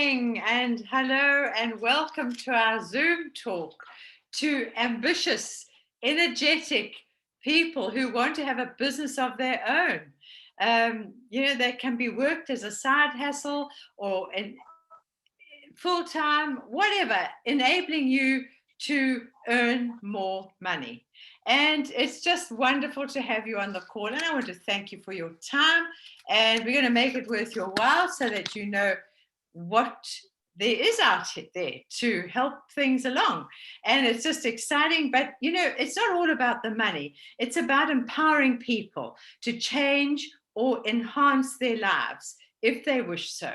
And hello and welcome to our Zoom talk to ambitious, energetic people who want to have a business of their own. They can be worked as a side hustle or in full-time, whatever, enabling you to earn more money. And it's just wonderful to have you on the call. And I want to thank you for your time. And we're going to make it worth your while so that you know what there is out there to help things along. And it's just exciting. But, it's not all about the money. It's about empowering people to change or enhance their lives if they wish so.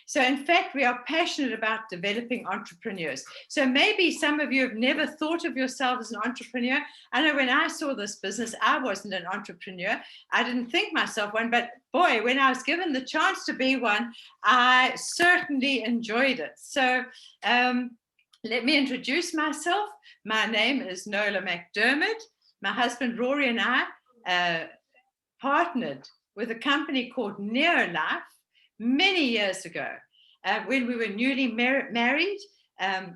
So, in fact, we are passionate about developing entrepreneurs. So maybe some of you have never thought of yourself as an entrepreneur. I know when I saw this business, I wasn't an entrepreneur. I didn't think myself one, but boy, when I was given the chance to be one, I certainly enjoyed it. So let me introduce myself. My name is Nola McDermott. My husband Rory and I partnered with a company called VisionLife many years ago. When we were newly married,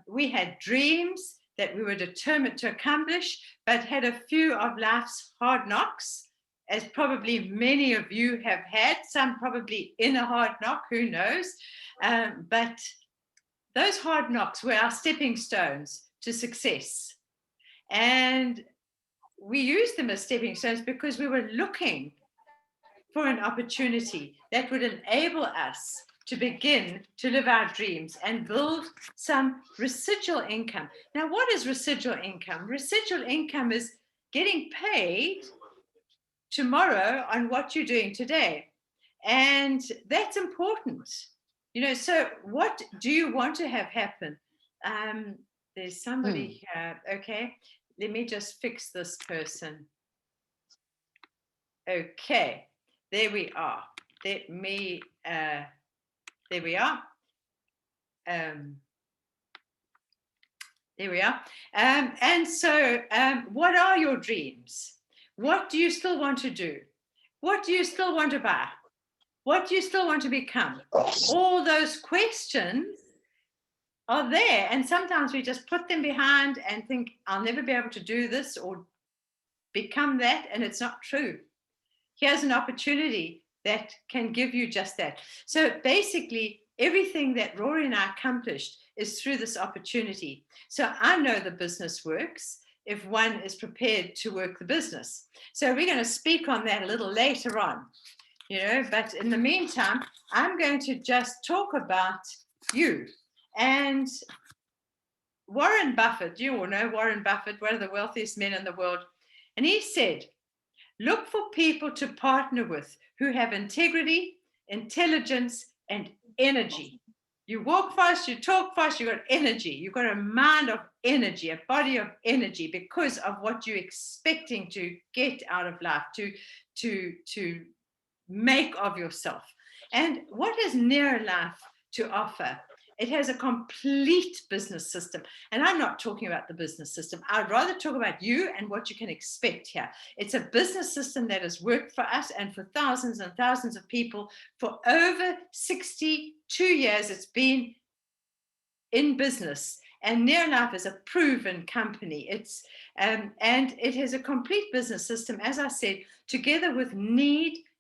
we had dreams that we were determined to accomplish, but had a few of life's hard knocks, as probably many of you have had, some probably in a hard knock, who knows. But those hard knocks were our stepping stones to success. And we used them as stepping stones because we were looking for an opportunity that would enable us to begin to live our dreams and build some residual income. Now, what is residual income? Residual income is getting paid tomorrow on what you're doing today. And that's important. So what do you want to have happen? There's somebody here. Okay, let me just fix this person. Okay. There we are. There we are. There we are. And so, what are your dreams? What do you still want to do? What do you still want to buy? What do you still want to become? All those questions are there. And sometimes we just put them behind and think, I'll never be able to do this or become that. And it's not true. Here's an opportunity that can give you just that. So basically, everything that Rory and I accomplished is through this opportunity. So I know the business works if one is prepared to work the business. So we're going to speak on that a little later on, but in the meantime, I'm going to just talk about you. And Warren Buffett, you all know Warren Buffett, one of the wealthiest men in the world. And he said, look for people to partner with who have integrity, intelligence, and energy. You walk fast, you talk fast, you've got energy. You've got a mind of energy, a body of energy because of what you're expecting to get out of life, to make of yourself. And what has VisionLife to offer? It has a complete business system. And I'm not talking about the business system. I'd rather talk about you and what you can expect here. It's a business system that has worked for us and for thousands and thousands of people for over 62 years. It's been in business. And VisionLife is a proven company. It's and it has a complete business system, as I said, together with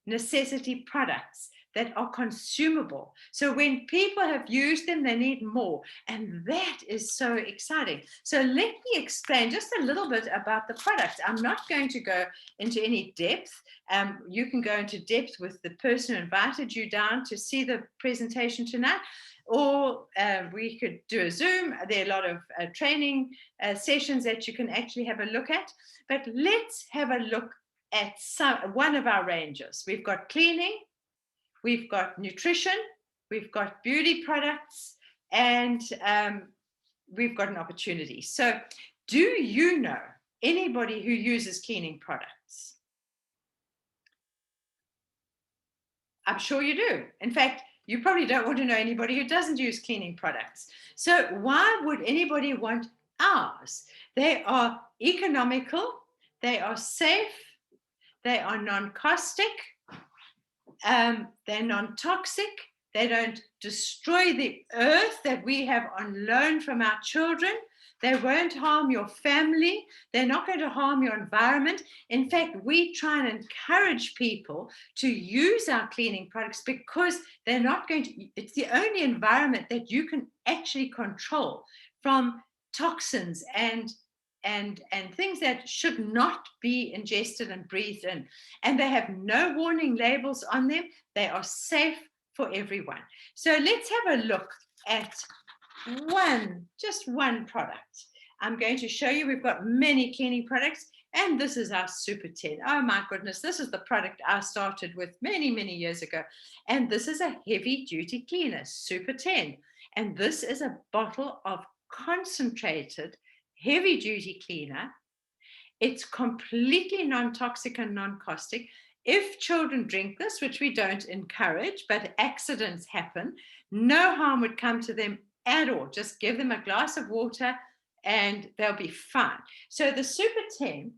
necessity products that are consumable. So when people have used them, they need more. And that is so exciting. So let me explain just a little bit about the product. I'm not going to go into any depth. You can go into depth with the person who invited you down to see the presentation tonight. Or we could do a Zoom. There are a lot of training sessions that you can actually have a look at. But let's have a look at one of our ranges. We've got cleaning, we've got nutrition, we've got beauty products, and we've got an opportunity. So do you know anybody who uses cleaning products? I'm sure you do. In fact, you probably don't want to know anybody who doesn't use cleaning products. So why would anybody want ours? They are economical, they are safe, they are non-caustic, they're non-toxic, They don't destroy the earth that we have on loan from our children. They won't harm your family. They're not going to harm your environment. In fact, we try and encourage people to use our cleaning products because they're not going to, it's the only environment that you can actually control from toxins and things that should not be ingested and breathed in. And they have no warning labels on them. They are safe for everyone. So let's have a look at just one product. I'm going to show you, we've got many cleaning products, and this is our Super 10. Oh my goodness, this is the product I started with many, many years ago. And this is a heavy duty cleaner, Super 10. And this is a bottle of concentrated heavy duty cleaner. It's completely non-toxic and non-caustic. If children drink this, which we don't encourage, but accidents happen, no harm would come to them at all. Just give them a glass of water and they'll be fine. So the Super 10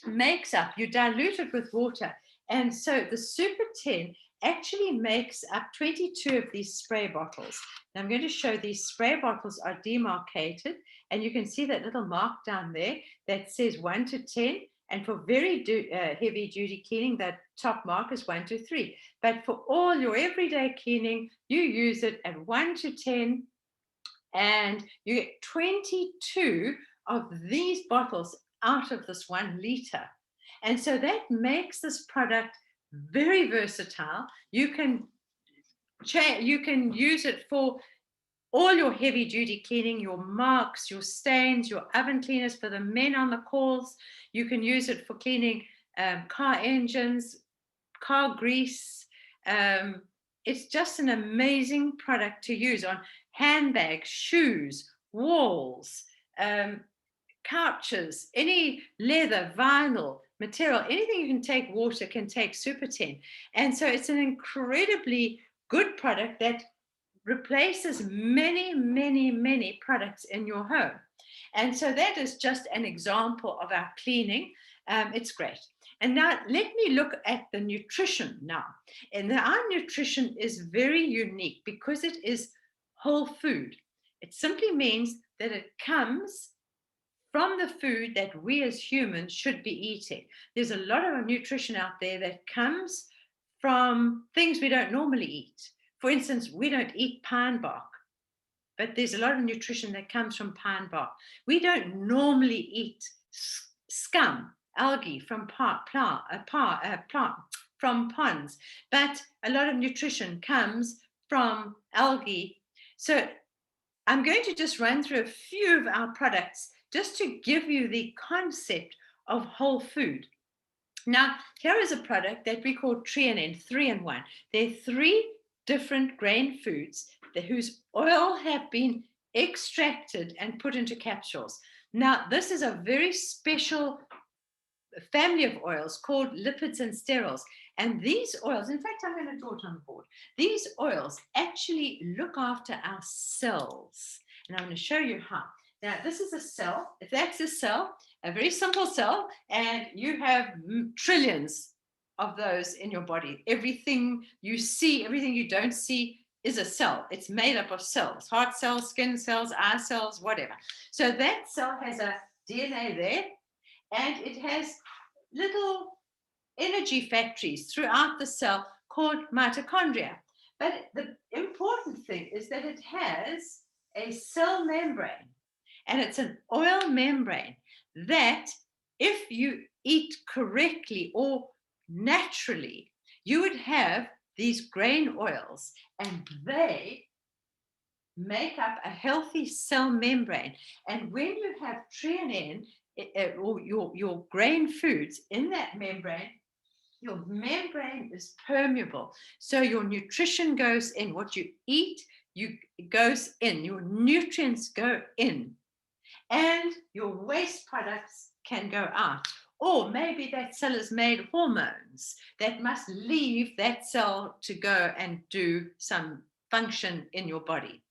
makes up, you dilute it with water. And so the Super 10 actually makes up 22 of these spray bottles. Now I'm going to show these spray bottles are demarcated, and you can see that little mark down there that says 1 to 10. And for very heavy duty cleaning, that top mark is 1 to 3. But for all your everyday cleaning, you use it at 1 to 10, and you get 22 of these bottles out of this 1 liter. And so that makes this product very versatile. You can use it for all your heavy duty cleaning, your marks, your stains, your oven cleaners for the men on the calls. You can use it for cleaning car engines, car grease. It's just an amazing product to use on handbags, shoes, walls, couches, any leather, vinyl material, anything you can take water can take Super 10. And so it's an incredibly good product that replaces many, many, many products in your home. And so that is just an example of our cleaning. It's great. And now let me look at the nutrition now. And our nutrition is very unique because it is whole food. It simply means that it comes from the food that we as humans should be eating. There's a lot of nutrition out there that comes from things we don't normally eat. For instance, we don't eat pine bark, but there's a lot of nutrition that comes from pine bark. We don't normally eat scum, algae from from ponds, but a lot of nutrition comes from algae. So I'm going to just run through a few of our products just to give you the concept of whole food. Now, here is a product that we call Treanin 3-in-1. There are 3 different grain foods whose oil have been extracted and put into capsules. Now, this is a very special family of oils called lipids and sterols. And these oils, in fact, I'm going to draw it on the board. These oils actually look after our cells. And I'm going to show you how. Now, this is a cell. If that's a cell, a very simple cell, and you have trillions of those in your body. Everything you see, everything you don't see is a cell. It's made up of cells, heart cells, skin cells, eye cells, whatever. So that cell has a DNA there, and it has little energy factories throughout the cell called mitochondria. But the important thing is that it has a cell membrane, and it's an oil membrane that if you eat correctly or naturally, you would have these grain oils, and they make up a healthy cell membrane. And when you have treanin, or your grain foods in that membrane, your membrane is permeable. So your nutrition goes in. What you eat, goes in. Your nutrients go in. And your waste products can go out. Or maybe that cell has made hormones that must leave that cell to go and do some function in your body.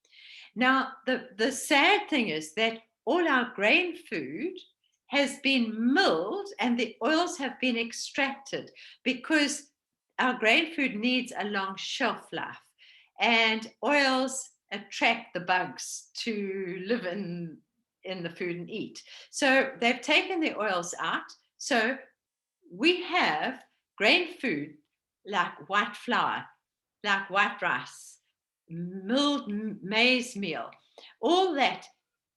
Now, the sad thing is that all our grain food has been milled and the oils have been extracted because our grain food needs a long shelf life. and oils attract the bugs to live in the food and eat. So they've taken the oils out. So we have grain food like white flour, like white rice, milled maize meal, all that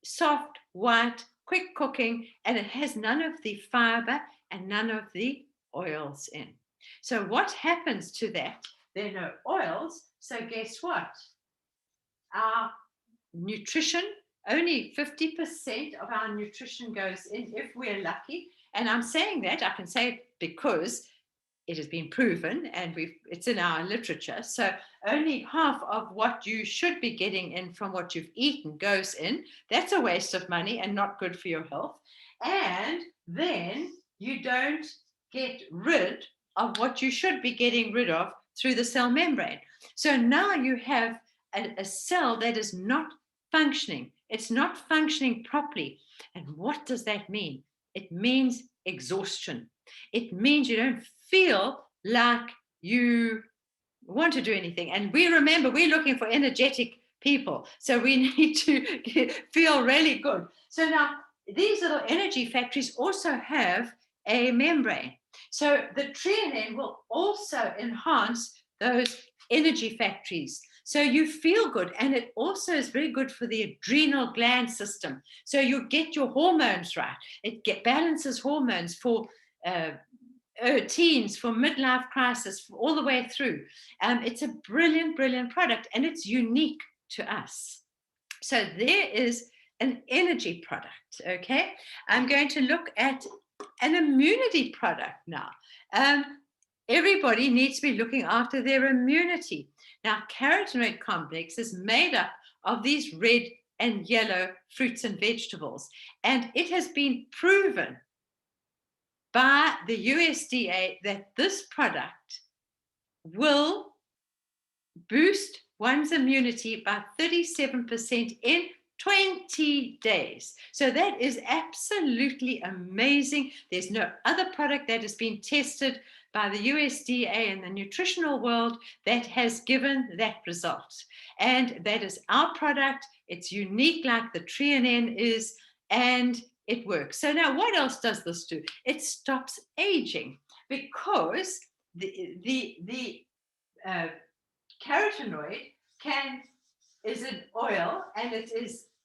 soft, white, quick cooking, and it has none of the fiber and none of the oils in. So what happens to that? There are no oils. So guess what? Our nutrition, only 50% of our nutrition goes in if we're lucky. And I'm saying that, I can say it because it has been proven and it's in our literature. So only half of what you should be getting in from what you've eaten goes in. That's a waste of money and not good for your health. And then you don't get rid of what you should be getting rid of through the cell membrane. So now you have a cell that is not functioning. It's not functioning properly. And what does that mean? It means exhaustion. It means you don't feel like you want to do anything. And we remember, we're looking for energetic people. So we need to feel really good. So now these little energy factories also have a membrane. So the treonine will also enhance those energy factories. So you feel good, and it also is very good for the adrenal gland system. So you get your hormones right. It balances hormones for teens, for midlife crisis, for all the way through. It's a brilliant, brilliant product, and it's unique to us. So there is an energy product, okay? I'm going to look at an immunity product now. Everybody needs to be looking after their immunity. Now, carotenoid complex is made up of these red and yellow fruits and vegetables, and it has been proven by the USDA that this product will boost one's immunity by 37% in 20 days. So that is absolutely amazing. There's no other product that has been tested by the USDA and the nutritional world that has given that result. And that is our product. It's unique like the treonine is, and it works. So now what else does this do? It stops aging, because the carotenoid is an oil, and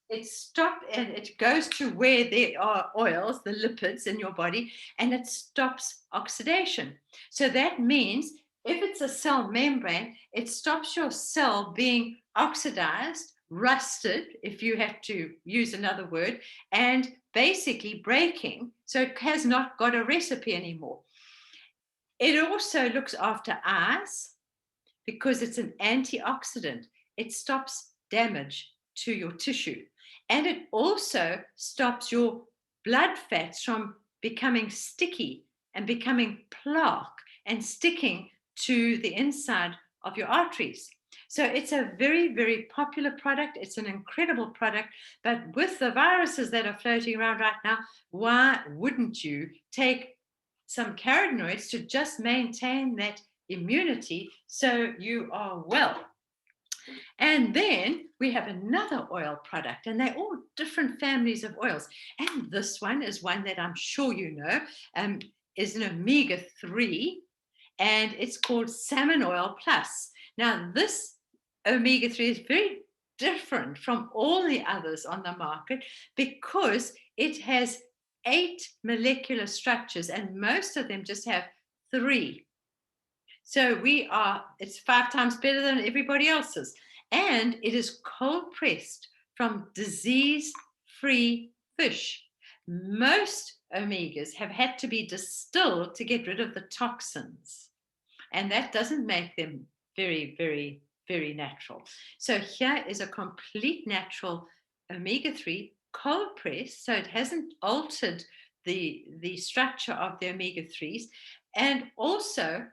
it's stopped, and it goes to where there are oils, the lipids in your body, and it stops oxidation. So that means if it's a cell membrane, it stops your cell being oxidized, rusted, if you have to use another word, and basically breaking. So it has not got a recipe anymore. It also looks after eyes because it's an antioxidant. It stops damage to your tissue. And it also stops your blood fats from becoming sticky and becoming plaque and sticking to the inside of your arteries. So it's a very, very popular product. It's an incredible product. But with the viruses that are floating around right now, why wouldn't you take some carotenoids to just maintain that immunity so you are well? And then we have another oil product, and they're all different families of oils. And this one is one that I'm sure you know, is an omega-3, and it's called Salmon Oil Plus. Now, this omega-3 is very different from all the others on the market because it has 8 molecular structures, and most of them just have 3. So it's 5 times better than everybody else's. And it is cold pressed from disease-free fish. Most omegas have had to be distilled to get rid of the toxins. And that doesn't make them very, very, very natural. So here is a complete natural omega-3 cold pressed. So it hasn't altered the structure of the omega-3s. And also,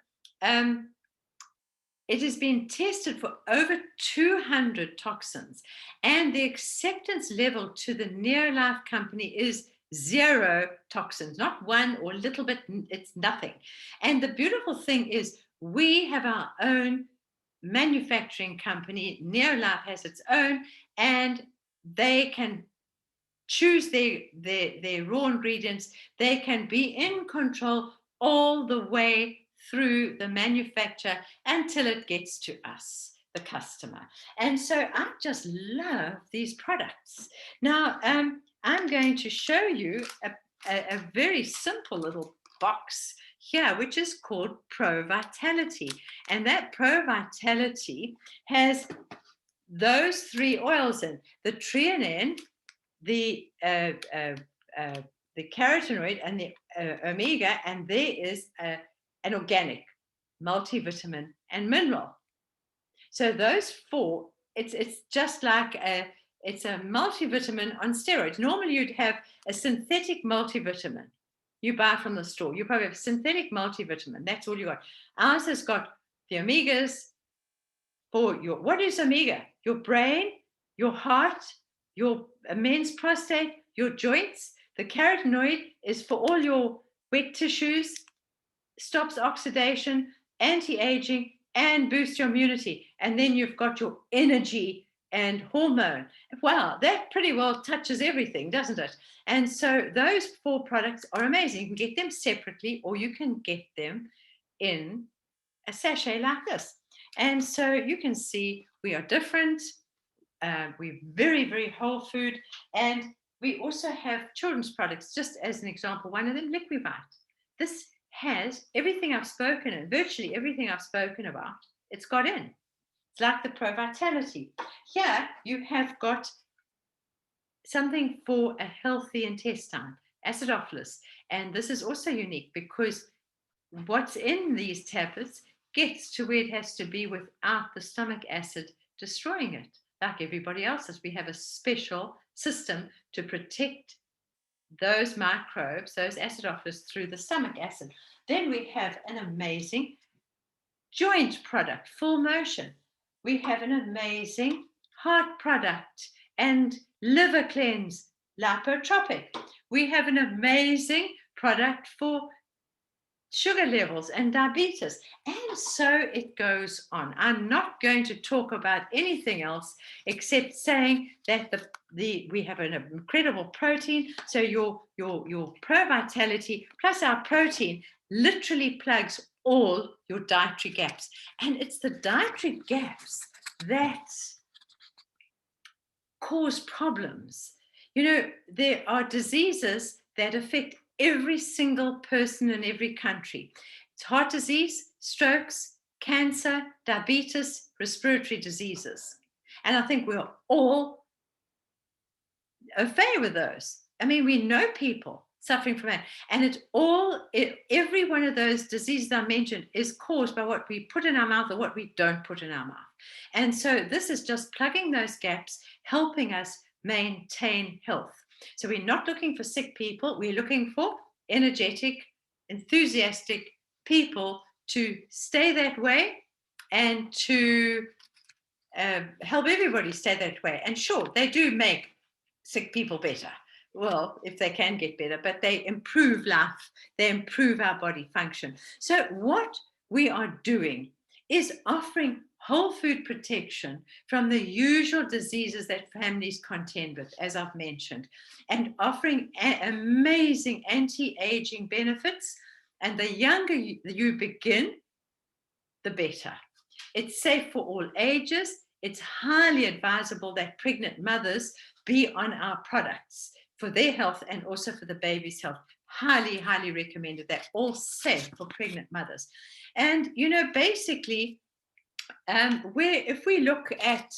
it has been tested for over 200 toxins, and the acceptance level to the Near-Life company is 0 toxins, not 1 or a little bit, it's nothing. And the beautiful thing is we have our own manufacturing company. Neolife has its own, and they can choose their raw ingredients. They can be in control all the way through the manufacture until it gets to us, the customer. And so I just love these products. Now, I'm going to show you a very simple little box here, which is called ProVitality. And that ProVitality has those 3 oils in: the threonine, the carotenoid, and the omega, and there is an organic multivitamin and mineral. So those 4, it's just like it's a multivitamin on steroids. Normally you'd have a synthetic multivitamin you buy from the store. You probably have a synthetic multivitamin. That's all you got. Ours has got the omegas for your, what is omega? Your brain, your heart, your men's prostate, your joints. The carotenoid is for all your wet tissues, stops oxidation, anti-aging, and boosts your immunity. And then you've got your energy and hormone. Wow, that pretty well touches everything, doesn't it? And so those 4 products are amazing. You can get them separately, or you can get them in a sachet like this. And so you can see we are different. We're very, very whole food. And we also have children's products, just as an example. One of them, Liquivite. This has everything I've spoken, and virtually everything I've spoken about, it's got in. It's like the ProVitality. Here you have got something for a healthy intestine, acidophilus. And this is also unique because what's in these tablets gets to where it has to be without the stomach acid destroying it. Like everybody else's, we have a special system to protect those microbes, those acidophilus, through the stomach acid. Then we have an amazing joint product, Full Motion. We have an amazing heart product and liver cleanse, Lipotropic. We have an amazing product for sugar levels and diabetes, and so it goes on. I'm not going to talk about anything else except saying that we have an incredible protein. So your ProVitality plus our protein literally plugs all your dietary gaps, and it's the dietary gaps that cause problems. You know, there are diseases that affect every single person in every country. It's heart disease, strokes, cancer, diabetes, respiratory diseases. And I think we're all au fait with those. I mean, we know people suffering from that. And every one of those diseases I mentioned is caused by what we put in our mouth or what we don't put in our mouth. And so this is just plugging those gaps, helping us maintain health. So we're not looking for sick people. We're looking for energetic, enthusiastic people to stay that way and to help everybody stay that way. And sure, they do make sick people better. Well, if they can get better, but they improve life. They improve our body function. So what we are doing is offering whole food protection from the usual diseases that families contend with, as I've mentioned, and offering amazing anti-aging benefits. And the younger you begin, the better. It's safe for all ages. It's highly advisable that pregnant mothers be on our products for their health and also for the baby's health. Highly, highly recommended. They're all safe for pregnant mothers. And, you know, basically, if we look at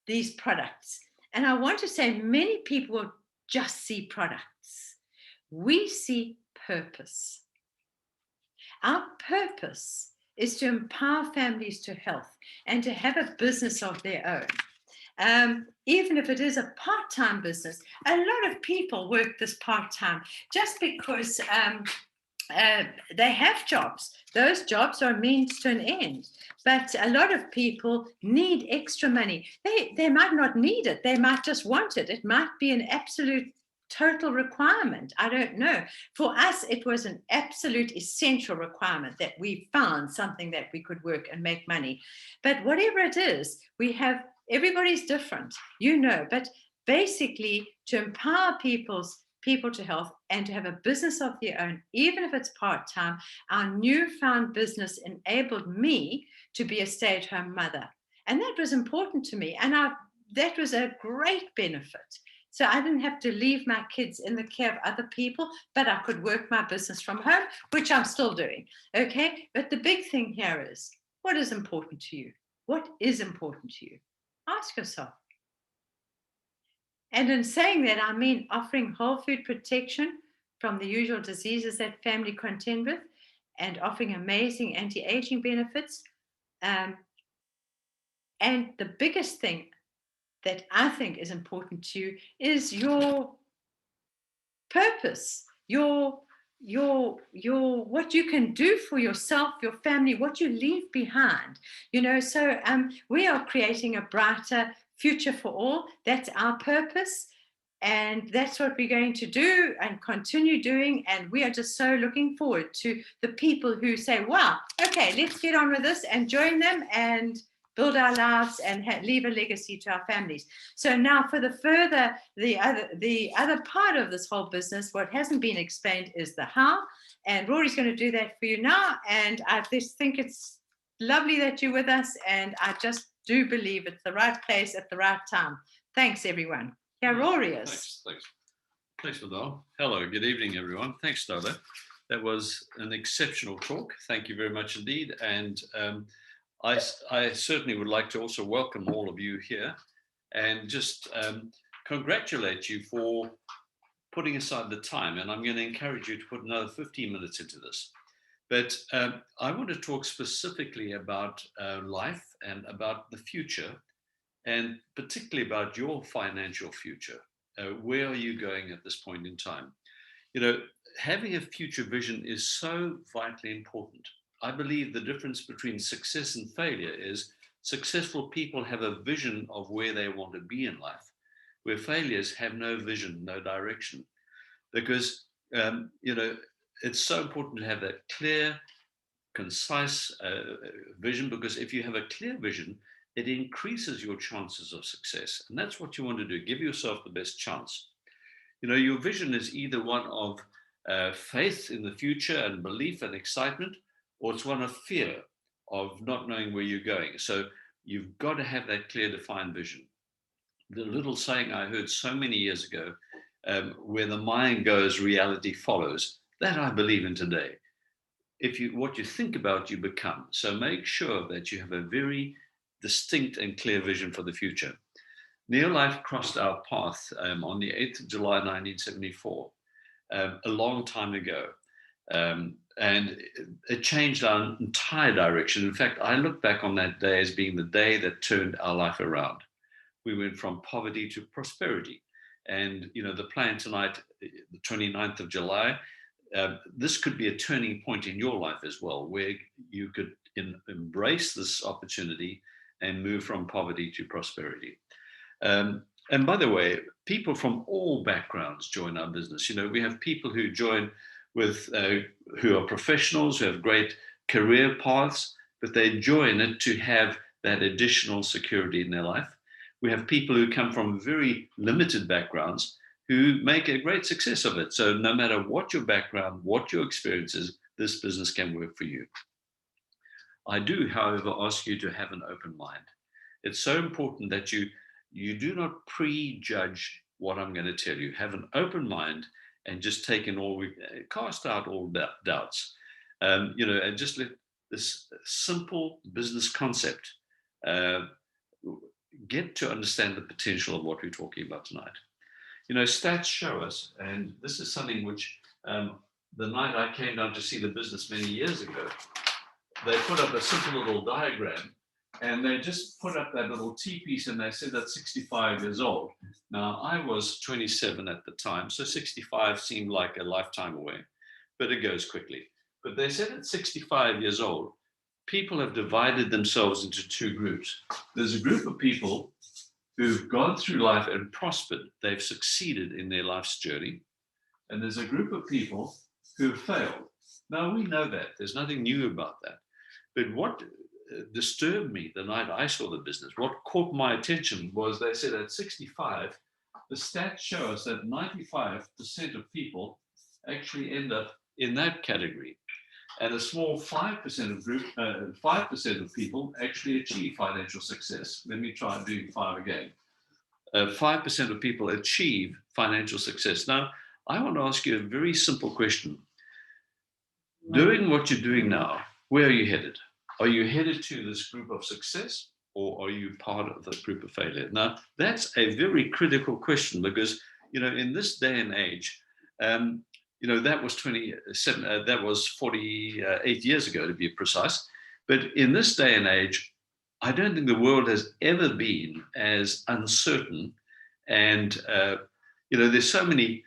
these products, and I want to say many people will just see products. We see purpose. Our purpose is to empower families to health and to have a business of their own. Even if it is a part-time business, a lot of people work this part-time just because they have jobs. Those jobs are means to an end. But a lot of people need extra money. They might not need it. They might just want it. It might be an absolute total requirement. I don't know. For us, it was an absolute essential requirement that we found something that we could work and make money. But whatever it is, everybody's different, but basically to empower people to health and to have a business of their own, even if it's part-time, our newfound business enabled me to be a stay-at-home mother. And that was important to me. And that was a great benefit. So I didn't have to leave my kids in the care of other people, but I could work my business from home, which I'm still doing. Okay. But the big thing here is, what is important to you? What is important to you? Ask yourself. And in saying that, I mean offering whole food protection from the usual diseases that family contend with, and offering amazing anti-aging benefits. And the biggest thing that I think is important to you is your purpose, your what you can do for yourself, your family, what you leave behind. So we are creating a brighter future for all. That's our purpose. And that's what we're going to do and continue doing. And we are just so looking forward to the people who say, wow, okay, let's get on with this and join them and build our lives and leave a legacy to our families. So now for the other part of this whole business, what hasn't been explained is the how. And Rory's going to do that for you now. And I just think it's lovely that you're with us. And I just do believe it's the right place at the right time. Thanks, everyone. Yeah, Rory is. Thanks, Madal. Hello, good evening, everyone. Thanks, Stola. That was an exceptional talk. Thank you very much indeed. And I certainly would like to also welcome all of you here and just congratulate you for putting aside the time. And I'm going to encourage you to put another 15 minutes into this. But I want to talk specifically about life and about the future, and particularly about your financial future. Where are you going at this point in time? Having a future vision is so vitally important. I believe the difference between success and failure is successful people have a vision of where they want to be in life, where failures have no vision, no direction. Because, it's so important to have that clear, concise vision, because if you have a clear vision, it increases your chances of success. And that's what you want to do. Give yourself the best chance. Your vision is either one of faith in the future and belief and excitement, or it's one of fear of not knowing where you're going. So you've got to have that clear, defined vision. The little saying I heard so many years ago, where the mind goes, reality follows, that I believe in today. What you think about, you become. So make sure that you have a very distinct and clear vision for the future. Neolife crossed our path on the 8th of July, 1974, a long time ago. And it changed our entire direction. In fact, I look back on that day as being the day that turned our life around. We went from poverty to prosperity. And, the plan tonight, the 29th of July, this could be a turning point in your life as well, where you could embrace this opportunity and move from poverty to prosperity. And by the way, people from all backgrounds join our business. We have people who join who are professionals, who have great career paths, but they join it to have that additional security in their life. We have people who come from very limited backgrounds who make a great success of it. So no matter what your background, what your experience is, this business can work for you. I do, however, ask you to have an open mind. It's so important that you do not prejudge what I'm going to tell you. Have an open mind and just take in cast out all doubts. And just let this simple business concept get to understand the potential of what we're talking about tonight. Stats show us, and this is something which the night I came down to see the business many years ago, they put up a simple little diagram, and they just put up that little T-piece, and they said that's 65 years old. Now, I was 27 at the time, so 65 seemed like a lifetime away, but it goes quickly. But they said at 65 years old, people have divided themselves into two groups. There's a group of people who've gone through life and prospered. They've succeeded in their life's journey. And there's a group of people who have failed. Now, we know that. There's nothing new about that. But what disturbed me the night I saw the business, what caught my attention was they said at 65, the stats show us that 95% of people actually end up in that category. And a small 5% of people actually achieve financial success. Let me try doing 5 again. 5% of people achieve financial success. Now, I want to ask you a very simple question. Doing what you're doing now, where are you headed? Are you headed to this group of success, or are you part of the group of failure? Now, that's a very critical question because, in this day and age, that was 48 years ago, to be precise. But in this day and age, I don't think the world has ever been as uncertain. And, there's so many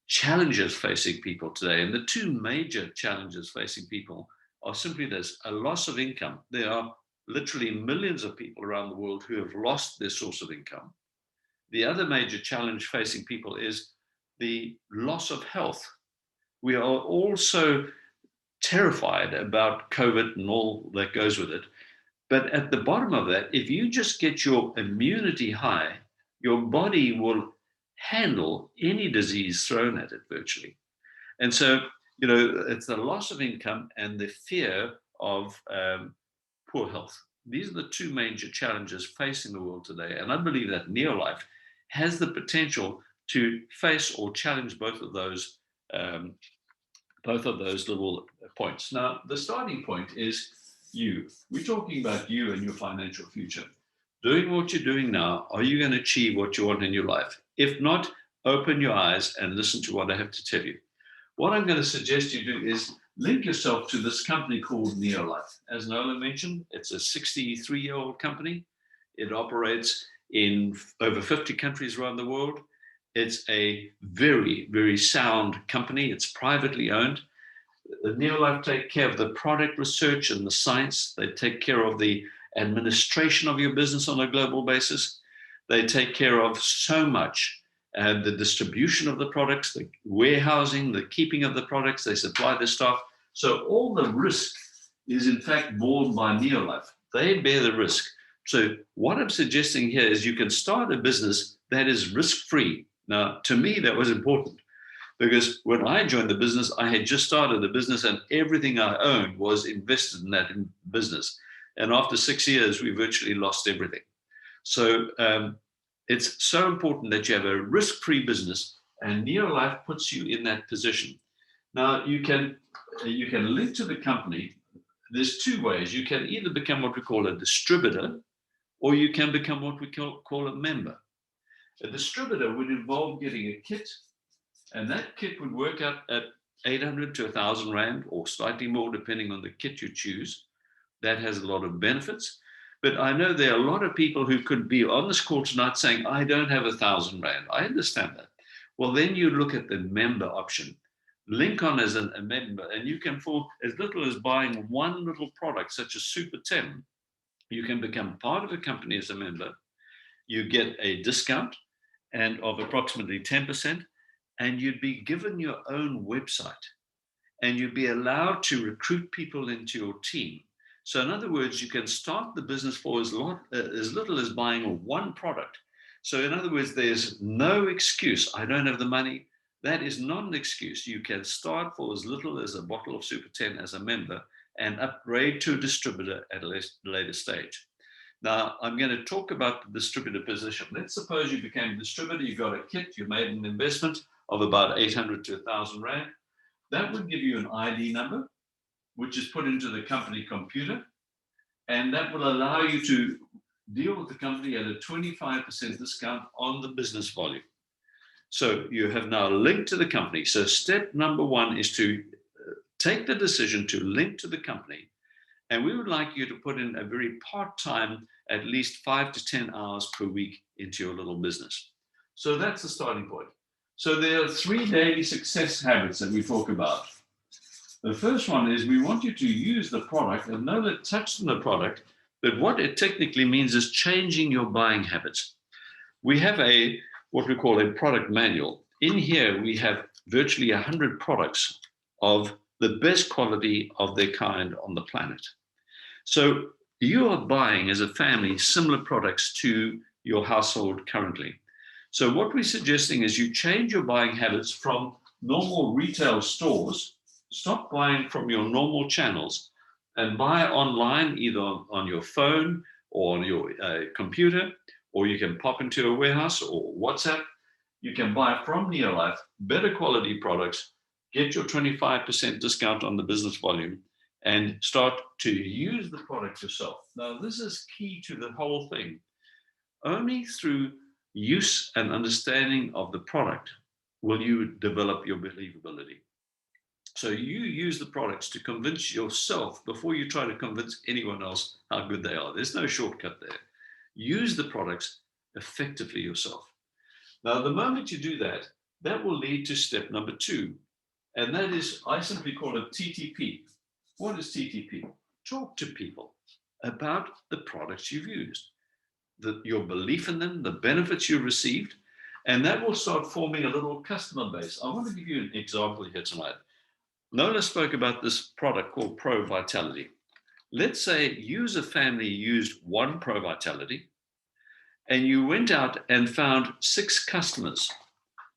challenges facing people today. And the two major challenges facing people are simply this: a loss of income. There are literally millions of people around the world who have lost their source of income. The other major challenge facing people is the loss of health. We are all so terrified about COVID and all that goes with it. But at the bottom of that, if you just get your immunity high, your body will handle any disease thrown at it virtually. And so, it's the loss of income and the fear of poor health. These are the two major challenges facing the world today. And I believe that NeoLife has the potential to face or challenge both of those little points. Now, the starting point is you. We're talking about you and your financial future. Doing what you're doing now, are you going to achieve what you want in your life? If not, open your eyes and listen to what I have to tell you. What I'm going to suggest you do is link yourself to this company called NeoLife. As Nola mentioned, it's a 63-year-old company. It operates in over 50 countries around the world. It's a very, very sound company. It's privately owned. NeoLife take care of the product research and the science. They take care of the administration of your business on a global basis. They take care of so much. The distribution of the products, the warehousing, the keeping of the products, they supply the staff. So all the risk is in fact borne by NeoLife. They bear the risk. So what I'm suggesting here is you can start a business that is risk-free. Now, to me, that was important because when I joined the business, I had just started a business and everything I owned was invested in that business. And after 6 years, we virtually lost everything. So it's so important that you have a risk-free business, and NeoLife puts you in that position. Now, you can link to the company. There's two ways. You can either become what we call a distributor, or you can become what we call a member. A distributor would involve getting a kit, and that kit would work out at 800 to 1,000 Rand, or slightly more depending on the kit you choose. That has a lot of benefits. But I know there are a lot of people who could be on this call tonight saying, I don't have 1,000 Rand. I understand that. Well, then you look at the member option. Link on as a member, and you can, for as little as buying one little product, such as Super 10, you can become part of the company as a member. You get a discount and of approximately 10%, and you'd be given your own website, and you'd be allowed to recruit people into your team. So in other words, you can start the business for as little as buying one product. So in other words, there's no excuse. I don't have the money. That is not an excuse. You can start for as little as a bottle of Super 10 as a member and upgrade to a distributor at a later stage. Now, I'm going to talk about the distributor position. Let's suppose you became a distributor, you got a kit, you made an investment of about 800 to 1,000 Rand. That would give you an ID number, which is put into the company computer, and that will allow you to deal with the company at a 25% discount on the business volume. So you have now linked to the company. So step number one is to take the decision to link to the company, and we would like you to put in a very part-time, at least 5 to 10 hours per week into your little business. So that's the starting point. So there are 3 daily success habits that we talk about. The first one is we want you to use the product and know that touch on the product, but what it technically means is changing your buying habits. We have what we call a product manual. In here, we have virtually 100 products of the best quality of their kind on the planet. So you are buying as a family similar products to your household currently. So what we're suggesting is you change your buying habits from normal retail stores, stop buying from your normal channels and buy online, either on your phone or on your computer, or you can pop into a warehouse or WhatsApp. You can buy from VisionLife better quality products, get your 25% discount on the business volume, and start to use the product yourself. Now, this is key to the whole thing. Only through use and understanding of the product will you develop your believability. So you use the products to convince yourself before you try to convince anyone else how good they are. There's no shortcut there. Use the products effectively yourself. Now, the moment you do that, that will lead to step number 2. And that is, I simply call it TTP. What is TTP? Talk to people about the products you've used, your belief in them, the benefits you received, and that will start forming a little customer base. I want to give you an example here tonight. Nola spoke about this product called ProVitality. Let's say you as a family used one ProVitality and you went out and found 6 customers.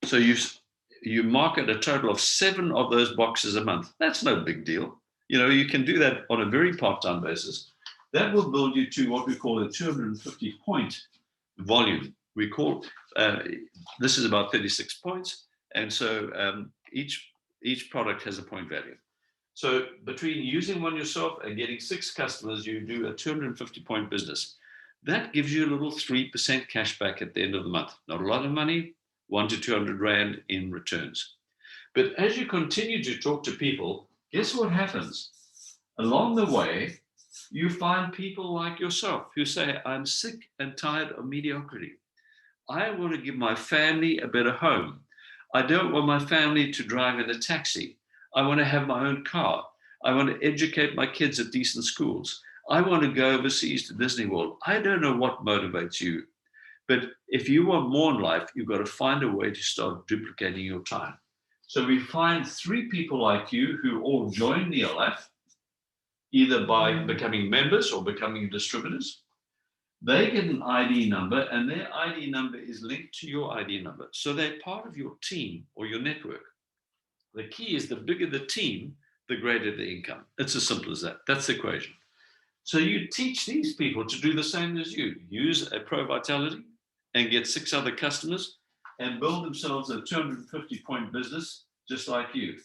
So you market a total of 7 of those boxes a month. That's no big deal. You know, you can do that on a very part-time basis. That will build you to what we call a 250-point volume. We call this is about 36 points, and so each product has a point value. So between using one yourself and getting 6 customers, you do a 250-point business. That gives you a little 3% cash back at the end of the month. Not a lot of money, 1 to 200 Rand in returns. But as you continue to talk to people, guess what happens? Along the way, you find people like yourself who say, I'm sick and tired of mediocrity. I want to give my family a better home. I don't want my family to drive in a taxi. I want to have my own car. I want to educate my kids at decent schools. I want to go overseas to Disney World. I don't know what motivates you. But if you want more in life, you've got to find a way to start duplicating your time. So we find 3 people like you who all join VisionLife, either by becoming members or becoming distributors. They get an ID number, and their ID number is linked to your ID number. So they're part of your team or your network. The key is the bigger the team, the greater the income. It's as simple as that. That's the equation. So you teach these people to do the same as you. Use a ProVitality and get 6 other customers and build themselves a 250-point business just like you.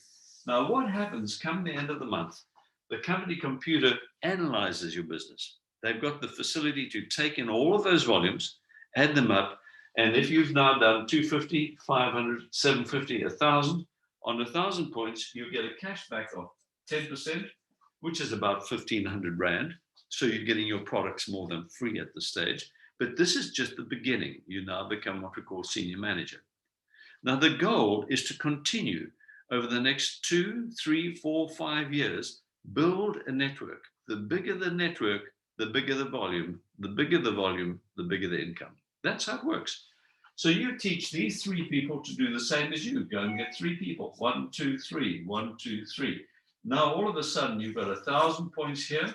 Now, what happens come the end of the month? The company computer analyzes your business. They've got the facility to take in all of those volumes, add them up, and if you've now done 250, 500, 750, 1,000, on 1,000 points, you get a cash back of 10%, which is about 1,500 Rand. So you're getting your products more than free at this stage. But this is just the beginning. You now become what we call senior manager. Now, the goal is to continue over the next 2, 3, 4, 5 years, build a network. The bigger the network, the bigger the volume. The bigger the volume, the bigger the income. That's how it works. So you teach these 3 people to do the same as you. Go and get 3 people. 1, 2, 3. 1, 2, 3. Now, all of a sudden, you've got 1,000 points here,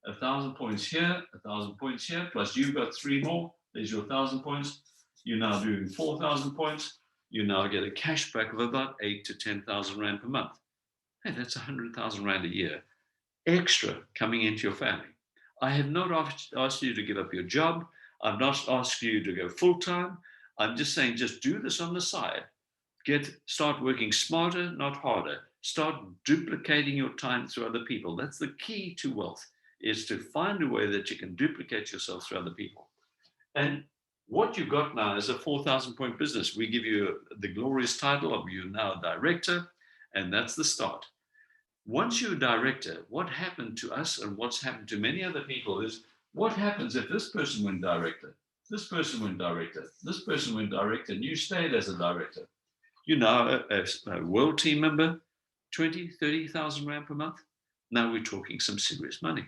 1,000 points here, 1,000 points here, plus you've got 3 more. There's your 1,000 points. You're now doing 4,000 points. You now get a cash back of about 8 to 10,000 Rand per month. Hey, that's 100,000 Rand a year extra coming into your family. I have not asked you to give up your job. I've not asked you to go full time. I'm just saying, just do this on the side. Start working smarter, not harder. Start duplicating your time through other people. That's the key to wealth, is to find a way that you can duplicate yourself through other people. And what you've got now is a 4,000-point business. We give you the glorious title of you're now a director, and that's the start. Once you're a director, what happened to us and what's happened to many other people is, what happens if this person went director, this person went director, this person went director, and you stayed as a director? You're now a world team member, 20, 30,000 Rand per month. Now we're talking some serious money.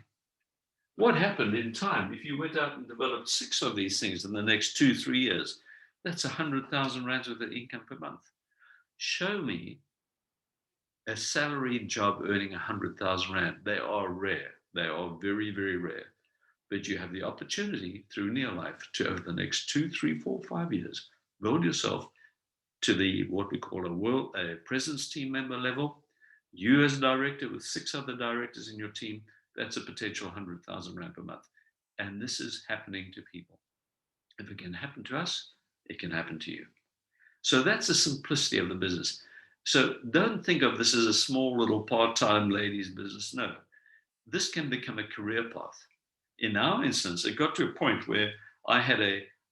What happened in time? If you went out and developed 6 of these things in the next 2-3 years, that's 100,000 rands worth of income per month. Show me a salaried job earning 100,000 rand. They are rare. They are very, very rare. But you have the opportunity through NeoLife to, over the next 2, 3, 4, 5 years, build yourself to the what we call a presence team member level. You as a director with 6 other directors in your team, that's a potential 100,000 rand per month. And this is happening to people. If it can happen to us, it can happen to you. So that's the simplicity of the business. So don't think of this as a small little part-time ladies business. No, this can become a career path. In our instance, it got to a point where I had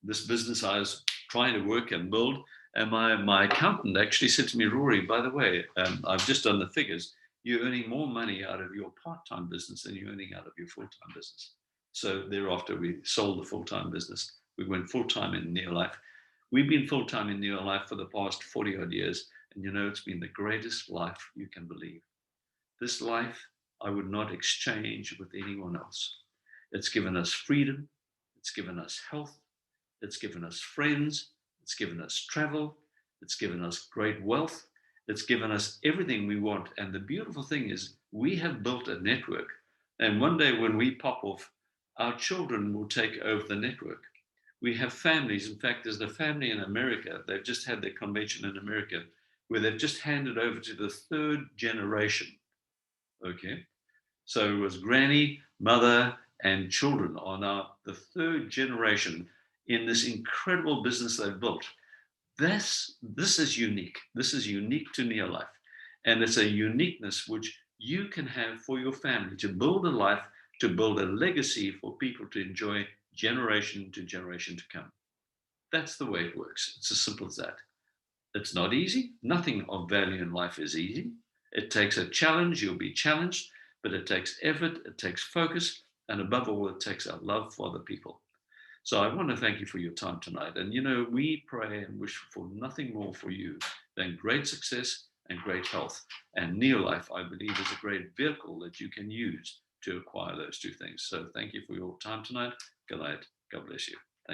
this business I was trying to work and build, and my accountant actually said to me, Rory, by the way, I've just done the figures. You're earning more money out of your part-time business than you're earning out of your full-time business. So thereafter, we sold the full-time business. We went full-time in NeoLife. We've been full-time in NeoLife for the past 40 odd years. And you know, it's been the greatest life you can believe. This life, I would not exchange with anyone else. It's given us freedom. It's given us health. It's given us friends. It's given us travel. It's given us great wealth. It's given us everything we want. And the beautiful thing is we have built a network. And one day when we pop off, our children will take over the network. We have families. In fact, there's a family in America. They've just had their convention in America where they've just handed over to the 3rd generation. Okay. So it was granny, mother, and children are now the 3rd generation in this incredible business they've built. This is unique. This is unique to NeoLife. And it's a uniqueness which you can have for your family to build a life, to build a legacy for people to enjoy generation to generation to come. That's the way it works. It's as simple as that. It's not easy. Nothing of value in life is easy. It takes a challenge. You'll be challenged, but it takes effort. It takes focus. And above all, it takes a love for the people. So I want to thank you for your time tonight. And, you know, we pray and wish for nothing more for you than great success and great health. And NeoLife, I believe, is a great vehicle that you can use to acquire those 2 things. So thank you for your time tonight. Good night. God bless you.